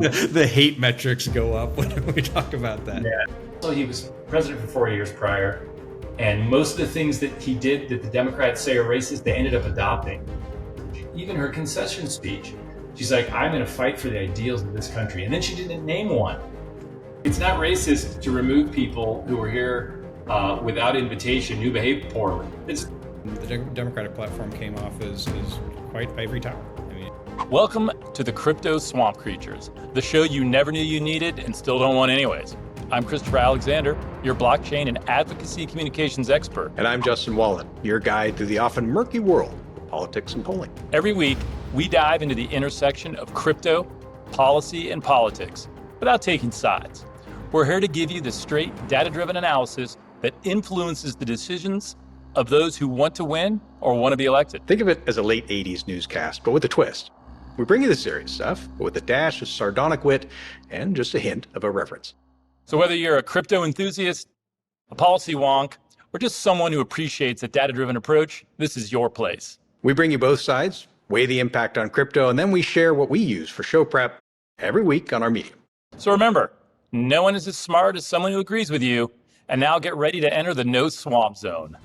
The hate metrics go up when we talk about that. Yeah. So he was president for 4 years prior, and most of the things that he did that the Democrats say are racist, they ended up adopting. Even her concession speech, she's like, I'm going to fight for the ideals of this country. And then she didn't name one. It's not racist to remove people who were here without invitation, who behaved poorly. The Democratic platform came off as quite ivory tower. Welcome to the Crypto Swamp Creatures, the show you never knew you needed and still don't want anyways. I'm Christopher Alexander, your blockchain and advocacy communications expert. And I'm Justin Wallin, your guide through the often murky world of politics and polling. Every week, we dive into the intersection of crypto, policy, and politics without taking sides. We're here to give you the straight, data-driven analysis that influences the decisions of those who want to win or want to be elected. Think of it as a late 80s newscast, but with a twist. We bring you the serious stuff, but with a dash of sardonic wit and just a hint of irreverence. So whether you're a crypto enthusiast, a policy wonk, or just someone who appreciates a data-driven approach, this is your place. We bring you both sides, weigh the impact on crypto, and then we share what we use for show prep every week on our Medium. So remember, no one is as smart as someone who agrees with you, and now get ready to enter the no swamp zone.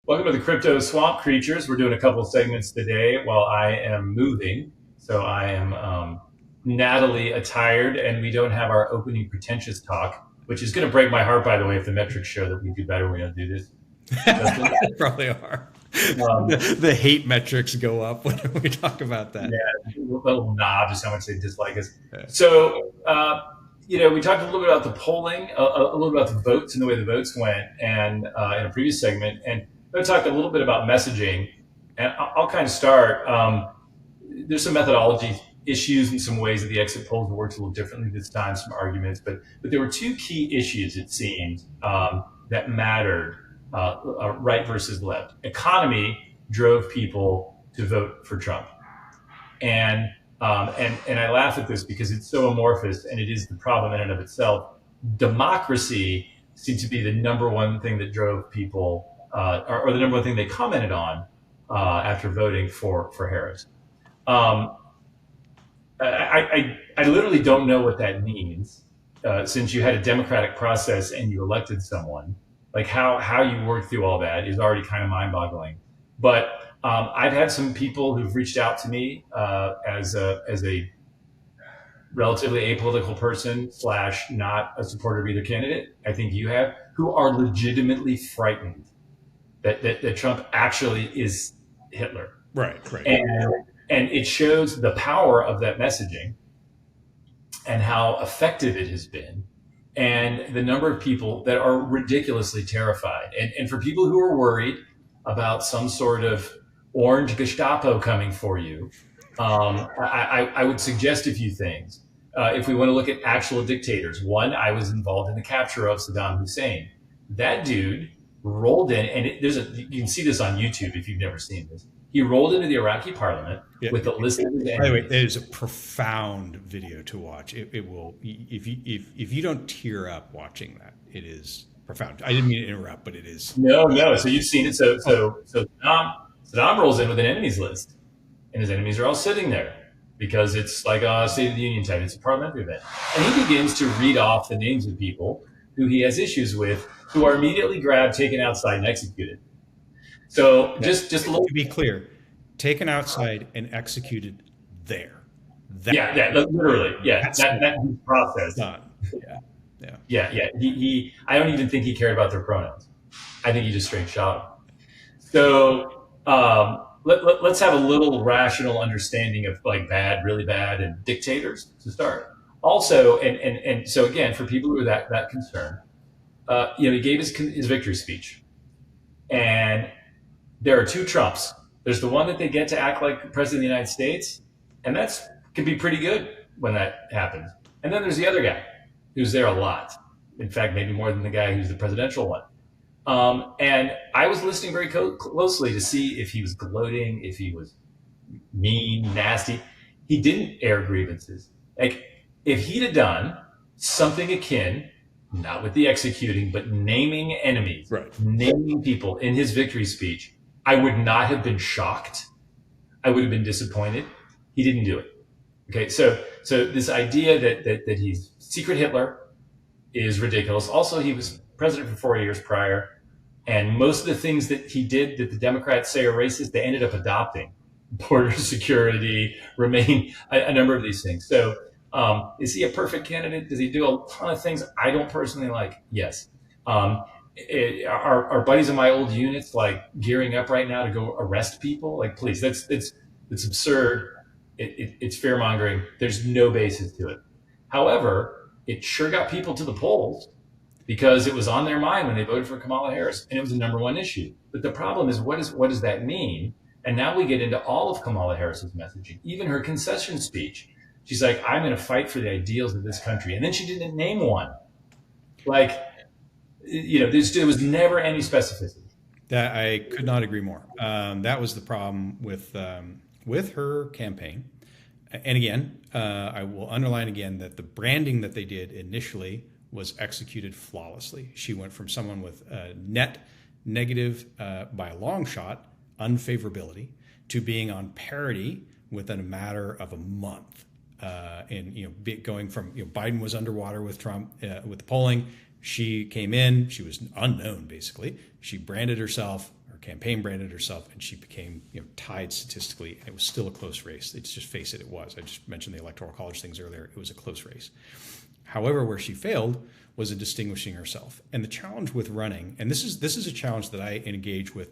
Welcome to the Crypto Swamp Creatures. We're doing a couple of segments today while I am moving. So I am Natalie attired, and we don't have our opening pretentious talk, which is going to break my heart, by the way, if the metrics show that we do better when we don't do this. Probably are. The hate metrics go up when we talk about that. Yeah, little knob just how much they dislike us. Yeah. So, we talked a little bit about the polling, a little bit about the votes and the way the votes went, and in a previous segment, and I talked a little bit about messaging, and I'll kind of start. There's some methodology issues and some ways that the exit polls worked a little differently this time, some arguments, but there were two key issues, it seemed, that mattered, right versus left. Economy drove people to vote for Trump. And I laugh at this because it's so amorphous, and it is the problem in and of itself. Democracy seemed to be the number one thing that drove people or the number one thing they commented on after voting for Harris. I literally don't know what that means since you had a democratic process and you elected someone. Like how you work through all that is already kind of mind-boggling. But I've had some people who've reached out to me as a relatively apolitical person / not a supporter of either candidate. I think you have, who are legitimately frightened that Trump actually is Hitler. Right. And it shows the power of that messaging and how effective it has been, and the number of people that are ridiculously terrified. And for people who are worried about some sort of orange Gestapo coming for you, I would suggest a few things. If we want to look at actual dictators, one, I was involved in the capture of Saddam Hussein. That dude rolled in, and you can see this on YouTube if you've never seen this. He rolled into the Iraqi parliament with a list of his enemies. By the way, it is a profound video to watch. It will, if you don't tear up watching that, it is profound. I didn't mean to interrupt, but it is. No. So you've seen it. So Saddam rolls in with an enemies list, and his enemies are all sitting there because it's like a State of the Union type. It's a parliamentary event, and he begins to read off the names of people who he has issues with, who are immediately grabbed, taken outside, and executed. So just a little, to be clear, taken outside and executed there. Literally, that process. Done. Yeah. He I don't even think he cared about their pronouns. I think he just straight shot them. So let's have a little rational understanding of like bad, really bad, and dictators to start. Also, and so again, for people who are that concerned, he gave his victory speech, and there are two Trumps. There's the one that they get to act like the president of the United States, and can be pretty good when that happens. And then there's the other guy who's there a lot. In fact, maybe more than the guy who's the presidential one. And I was listening very closely to see if he was gloating, if he was mean, nasty. He didn't air grievances. Like if he'd have done something akin not with the executing, but naming enemies, Right. naming people in his victory speech, I would not have been shocked. I would have been disappointed. He didn't do it. Okay, so this idea that he's secret Hitler is ridiculous. Also, he was president for 4 years prior, and most of the things that he did that the Democrats say are racist, they ended up adopting. Border security, remain, a number of these things. So is he a perfect candidate? Does he do a ton of things I don't personally like? Yes. Are buddies in my old units like gearing up right now to go arrest people? Like, please, that's absurd. It's fear mongering. There's no basis to it. However, it sure got people to the polls because it was on their mind when they voted for Kamala Harris, and it was the number one issue. But the problem is, what does that mean? And now we get into all of Kamala Harris's messaging, even her concession speech. She's like, I'm going to fight for the ideals of this country. And then she didn't name one. Like, there was never any specificity. That I could not agree more. That was the problem with her campaign. And again, I will underline again that the branding that they did initially was executed flawlessly. She went from someone with net negative, by a long shot, unfavorability, to being on parity within a matter of a month. Going from Biden was underwater with Trump with the polling. She came in. She was unknown basically. She branded herself. Her campaign branded herself, and she became tied statistically. And it was still a close race. It's just face it, it was. I just mentioned the electoral college things earlier. It was a close race. However, where she failed was in distinguishing herself. And the challenge with running, and this is a challenge that I engage with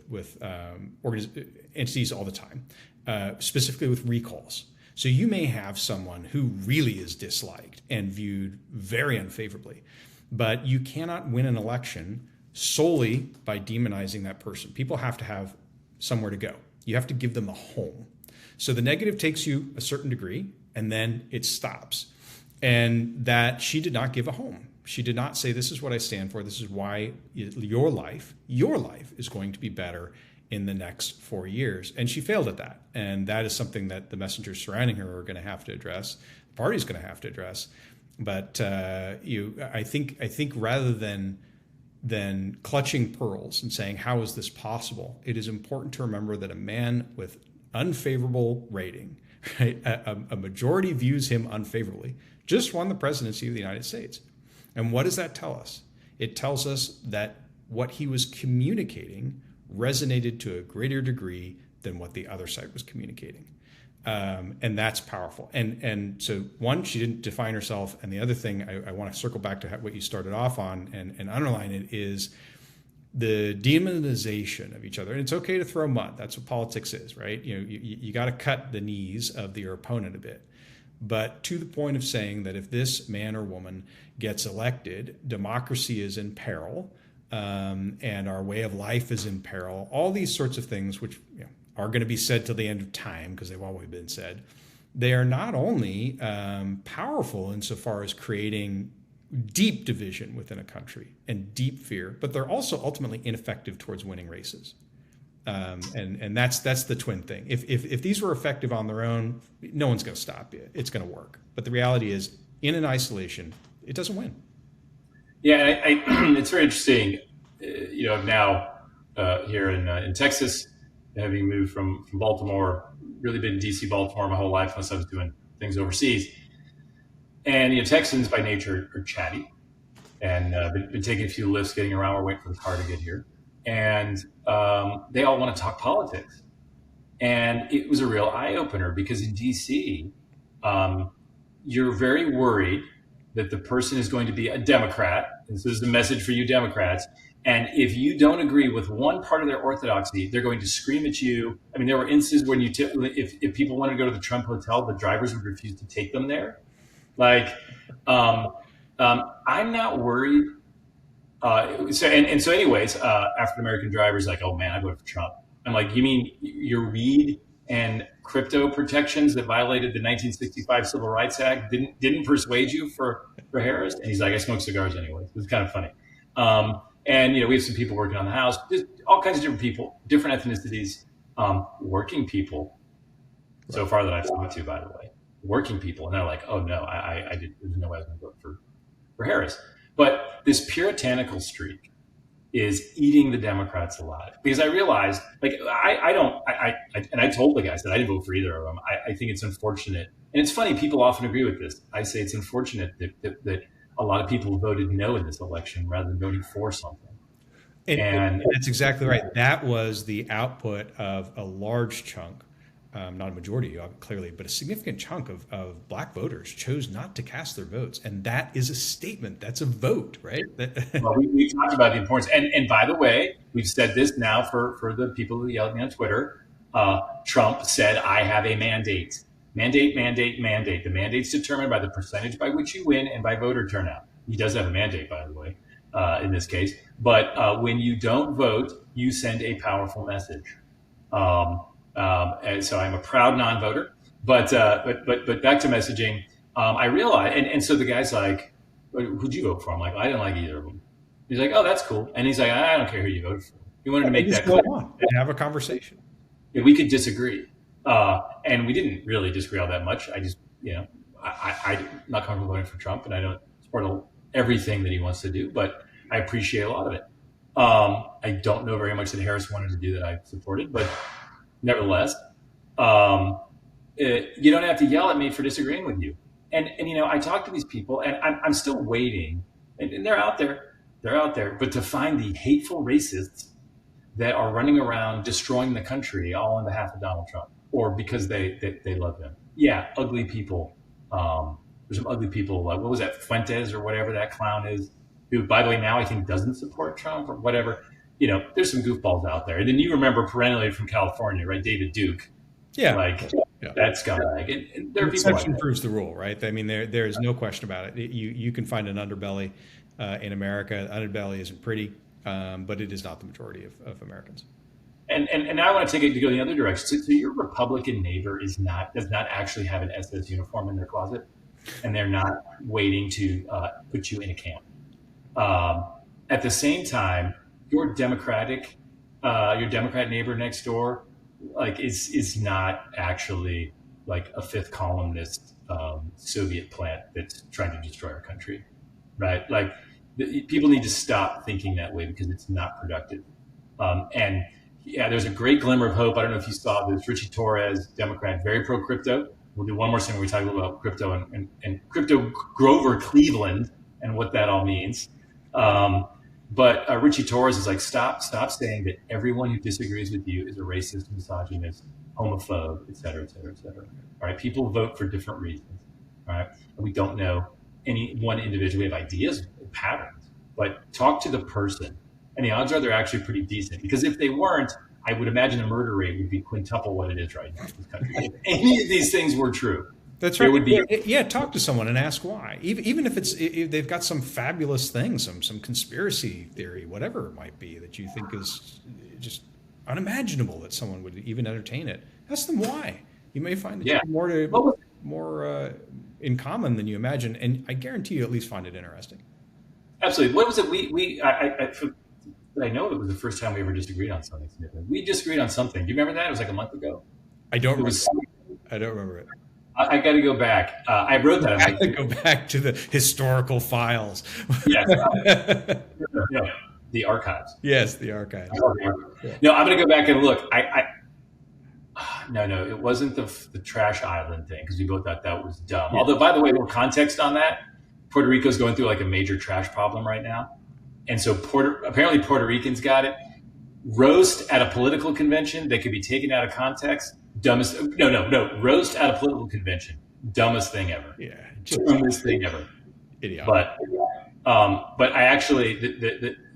entities all the time, specifically with recalls. So you may have someone who really is disliked and viewed very unfavorably, but you cannot win an election solely by demonizing that person. People have to have somewhere to go. You have to give them a home. So the negative takes you a certain degree, and then it stops. And that she did not give a home. She did not say, this is what I stand for. This is why your life is going to be better in the next 4 years. And she failed at that. And that is something that the messengers surrounding her are going to have to address. The party's going to have to address. But I think rather than clutching pearls and saying, how is this possible? It is important to remember that a man with unfavorable rating, right, a majority views him unfavorably, just won the presidency of the United States. And what does that tell us? It tells us that what he was communicating resonated to a greater degree than what the other side was communicating. And that's powerful. And so one, she didn't define herself. And the other thing I want to circle back to what you started off on and underline it is the demonization of each other. And it's okay to throw mud. That's what politics is, right? You got to cut the knees of your opponent a bit. But to the point of saying that if this man or woman gets elected, democracy is in peril, and our way of life is in peril, all these sorts of things, which are going to be said till the end of time because they've always been said, they are not only powerful insofar as creating deep division within a country and deep fear, but they're also ultimately ineffective towards winning races. And that's the twin thing. If these were effective on their own, no one's going to stop you. It's going to work. But the reality is, in an isolation, it doesn't win. Yeah, it's very interesting. Now here in Texas, having moved from Baltimore, really been in DC, Baltimore my whole life, unless I was doing things overseas. And Texans by nature are chatty, and been taking a few lifts, getting around. We're waiting for the car to get here. And they all want to talk politics. And it was a real eye-opener because in D.C., you're very worried that the person is going to be a Democrat. This is the message for you Democrats. And if you don't agree with one part of their orthodoxy, they're going to scream at you. I mean, there were instances when if people wanted to go to the Trump hotel, the drivers would refuse to take them there. Like, I'm not worried. So anyways, African American drivers like, oh man, I voted for Trump. I'm like, you mean your weed and crypto protections that violated the 1965 Civil Rights Act didn't persuade you for Harris? And he's like, I smoke cigars anyway. It was kind of funny. And we have some people working on the House, just all kinds of different people, different ethnicities, working people. So far that I've talked to, by the way, working people, and they're like, oh no, I did. There's no way I was going to vote for Harris. But this puritanical streak is eating the Democrats alive, because I realized, like, and I told the guys that I didn't vote for either of them. I think it's unfortunate. And it's funny, people often agree with this. I say it's unfortunate that a lot of people voted no in this election rather than voting for something. And that's exactly right. That was the output of a large chunk, not a majority, clearly, but a significant chunk of black voters chose not to cast their votes. And that is a statement. That's a vote, right? Well, we talked about the importance. And by the way, we've said this now for the people who yell at me on Twitter. Trump said, I have a mandate. Mandate. The mandate's determined by the percentage by which you win and by voter turnout. He does have a mandate, by the way, in this case. But when you don't vote, you send a powerful message. And so I'm a proud non-voter. But back to messaging, I realized, and so the guy's like, who'd you vote for? I'm like, I didn't like either of them. He's like, oh, that's cool. And he's like, I don't care who you voted for. He wanted to make that clear. Go on and have a conversation. Yeah, we could disagree. And we didn't really disagree all that much. I just, I'm not comfortable voting for Trump, and I don't support everything that he wants to do, but I appreciate a lot of it. I don't know very much that Harris wanted to do that I supported, but nevertheless, you don't have to yell at me for disagreeing with you. And I talk to these people, and I'm still waiting, and they're out there, but to find the hateful racists that are running around destroying the country all on behalf of Donald Trump, or because they love him. Yeah, ugly people. There's some ugly people, like, what was that, Fuentes or whatever that clown is, who, by the way, now I think doesn't support Trump or whatever. There's some goofballs out there. And then you remember perennially from California, right? David Duke. Yeah. That scumbag. And there are people exception proves the rule, right? I mean, there is no question about it. You can find an underbelly in America. Underbelly isn't pretty, but it is not the majority of Americans. And now I want to take it to go the other direction. So your Republican neighbor does not actually have an SS uniform in their closet, and they're not waiting to put you in a camp. At the same time, your Democrat neighbor next door, like, is not actually like a fifth columnist Soviet plant that's trying to destroy our country, right? Like, people need to stop thinking that way, because it's not productive. And yeah, there's a great glimmer of hope. I don't know if you saw this. Richie Torres, Democrat, very pro crypto. We'll do one more thing where we talk a little about crypto and crypto Grover Cleveland and what that all means. But Richie Torres is like, stop saying that everyone who disagrees with you is a racist, misogynist, homophobe, et cetera, et cetera, et cetera. All right, people vote for different reasons. All right, and we don't know any one individual. We have ideas and patterns, but talk to the person. And the odds are they're actually pretty decent, because if they weren't, I would imagine the murder rate would be quintuple what it is right now in this country. If any of these things were true, that's right. Would be, talk to someone and ask why. Even if they've got some fabulous thing, some conspiracy theory, whatever it might be that you think is just unimaginable that someone would even entertain it. Ask them why. You may find that you have more in common than you imagine, and I guarantee you at least find it interesting. Absolutely. What was it? I know it was the first time we ever disagreed on something significant. We disagreed on something. Do you remember that? It was like a month ago. I don't remember it. I got to go back. I wrote that. I go back to the historical files. Yes. The archives. Yes, the archives. Yeah. No, I'm going to go back and look. No, it wasn't the trash island thing, because we both thought that was dumb. Yeah. Although, by the way, more context on that, Puerto Rico's going through like a major trash problem right now. And so apparently Puerto Ricans got it. Roast at a political convention, they could be taken out of context. Dumbest. No. Roast at a political convention. Dumbest thing ever. Yeah. Dumbest thing ever. Idiot. But I actually,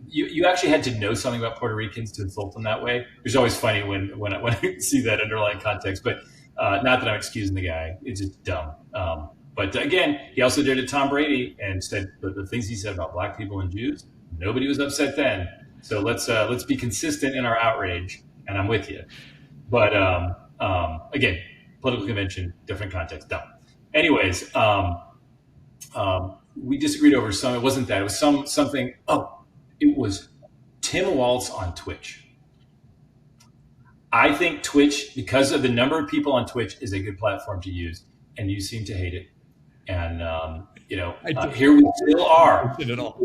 you actually had to know something about Puerto Ricans to insult them that way. It's always funny when I see that underlying context, but not that I'm excusing the guy. It's just dumb. But again, he also did it to Tom Brady and said the things he said about black people and Jews. Nobody was upset then. So let's be consistent in our outrage, and I'm with you. But again, political convention, different context, dumb. Anyways, we disagreed over some. It wasn't that. It was something. Oh, it was Tim Walz on Twitch. I think Twitch, because of the number of people on Twitch, is a good platform to use, and you seem to hate it. And, here we still are. Did it all.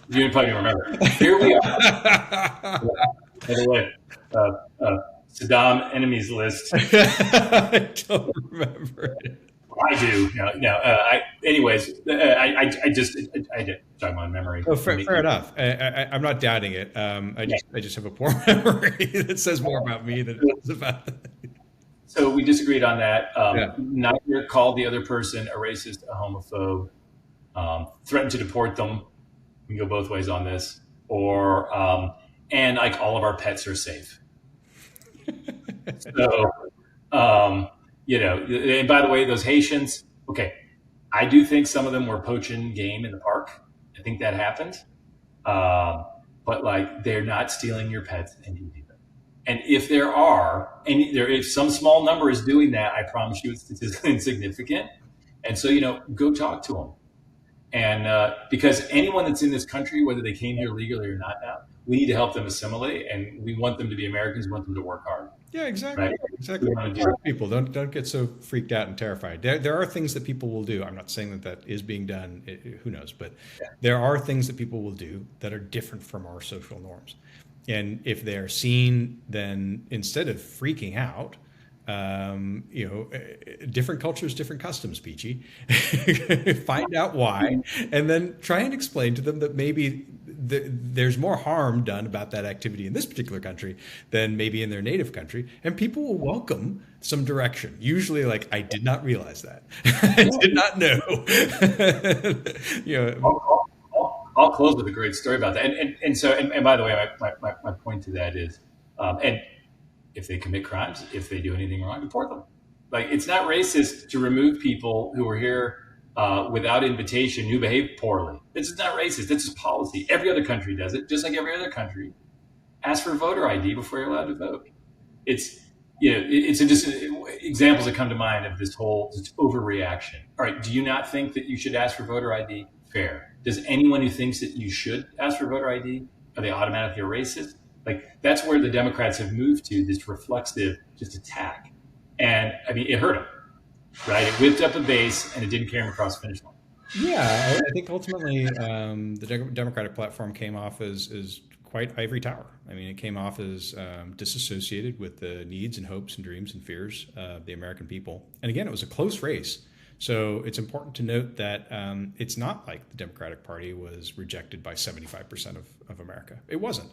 You probably remember. Here we are. By the way, Saddam enemies list. I don't remember it. I do. Anyways, I just talking about memory. Oh, fair enough. I'm not doubting it. I just have a poor memory that says more about me than it does about that. So we disagreed on that. Neither called the other person a racist, a homophobe, threatened to deport them. We can go both ways on this. Or and like all of our pets are safe. So. And by the way, those Haitians, okay, I do think some of them were poaching game in the park. I think that happened. But like, they're not stealing your pets and eating them. And if there are, if some small number is doing that, I promise you it's statistically insignificant. And so, go talk to them. And because anyone that's in this country, whether they came here legally or not now, we need to help them assimilate, and we want them to be Americans. We want them to work hard. Yeah, exactly. Right? Exactly. People don't get so freaked out and terrified. There are things that people will do. I'm not saying that is being done. Who knows? But there are things that people will do that are different from our social norms. And if they're seen, then instead of freaking out, different cultures, different customs, Peachy. Find out why, and then try and explain to them that maybe there's more harm done about that activity in this particular country than maybe in their native country, and people will welcome some direction. Usually, like, I did not realize that. I did not know. I'll close with a great story about that. And by the way, my point to that is, and if they commit crimes, if they do anything wrong, deport them. Like, it's not racist to remove people who are here without invitation, who behave poorly. It's not racist. That's just policy. Every other country does it, just like every other country. Ask for voter ID before you're allowed to vote. It's just examples that come to mind of this whole overreaction. All right, do you not think that you should ask for voter ID? Fair. Does anyone who thinks that you should ask for voter ID, are they automatically a racist? Like, that's where the Democrats have moved to, this reflexive just attack. And I mean, it hurt them, right? It whipped up a base and it didn't carry them across the finish line. Yeah, I think ultimately the Democratic platform came off as quite ivory tower. I mean, it came off as disassociated with the needs and hopes and dreams and fears of the American people. And again, it was a close race. So it's important to note that it's not like the Democratic Party was rejected by 75% of America. It wasn't.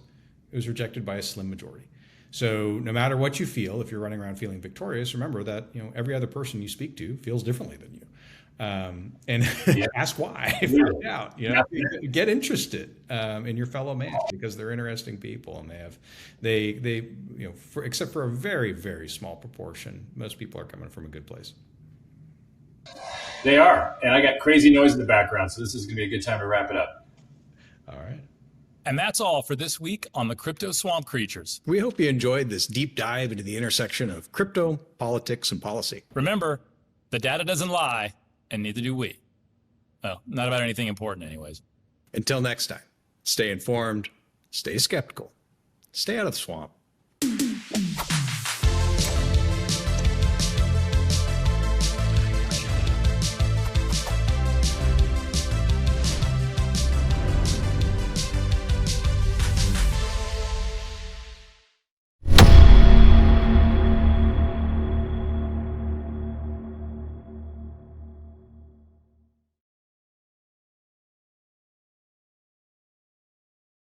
It was rejected by a slim majority. So no matter what you feel, if you're running around feeling victorious, remember that every other person you speak to feels differently than you. And ask why. Find out. Get interested in your fellow man, because they're interesting people, and they except for a very, very small proportion, most people are coming from a good place. They are, and I got crazy noise in the background, so this is going to be a good time to wrap it up. All right. And that's all for this week on the Crypto Swamp Creatures. We hope you enjoyed this deep dive into the intersection of crypto, politics, and policy. Remember, the data doesn't lie, and neither do we. Well, not about anything important anyways. Until next time, stay informed, stay skeptical, stay out of the swamp.